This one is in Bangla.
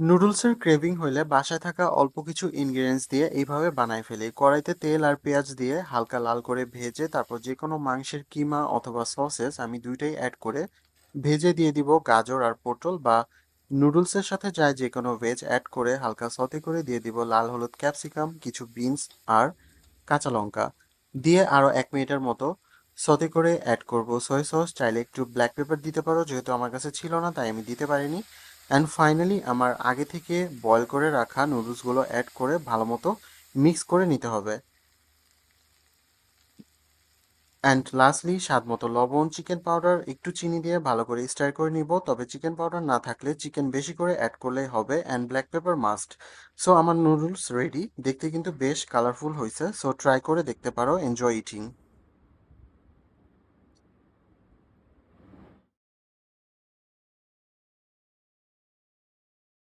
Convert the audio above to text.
নুডলসের ক্রেভিং হইলে বাসায় থাকা অল্প কিছু ইনগ্রিডিয়েন্টস দিয়ে এইভাবে বানায় ফেলি। কড়াইতে তেল আর পেঁয়াজ দিয়ে হালকা লাল করে ভেজে তারপর যে কোনো মাংসের কিমা অথবা সসেস আমি দুইটাই অ্যাড করে ভেজে দিয়ে দিব গাজর আর পটল বা নুডলসের সাথে যায় যে কোনো ভেজ অ্যাড করে হালকা সতে করে দিয়ে দিব লাল হলুদ ক্যাপসিকাম কিছু বিনস আর কাঁচা লঙ্কা দিয়ে আরও 1 মিনিটের মতো সতে করে অ্যাড করব সয়া সস। চাইলে একটু ব্ল্যাক পেপার দিতে পারো, যেহেতু আমার কাছে ছিল না তাই আমি দিতে পারিনি। অ্যান্ড ফাইনালি আমার আগে থেকে বয়েল করে রাখা নুডলসগুলো অ্যাড করে ভালো মতো মিক্স করে নিতে হবে। অ্যান্ড লাস্টলি স্বাদ মতো লবণ, চিকেন পাউডার, একটু চিনি দিয়ে ভালো করে স্টার করে নিব। তবে চিকেন পাউডার না থাকলে চিকেন বেশি করে অ্যাড করলেই হবে। And black pepper must. So আমার নুডলস রেডি, দেখতে কিন্তু বেশ কালারফুল হয়েছে। সো ট্রাই করে দেখতে পারো। Enjoy eating.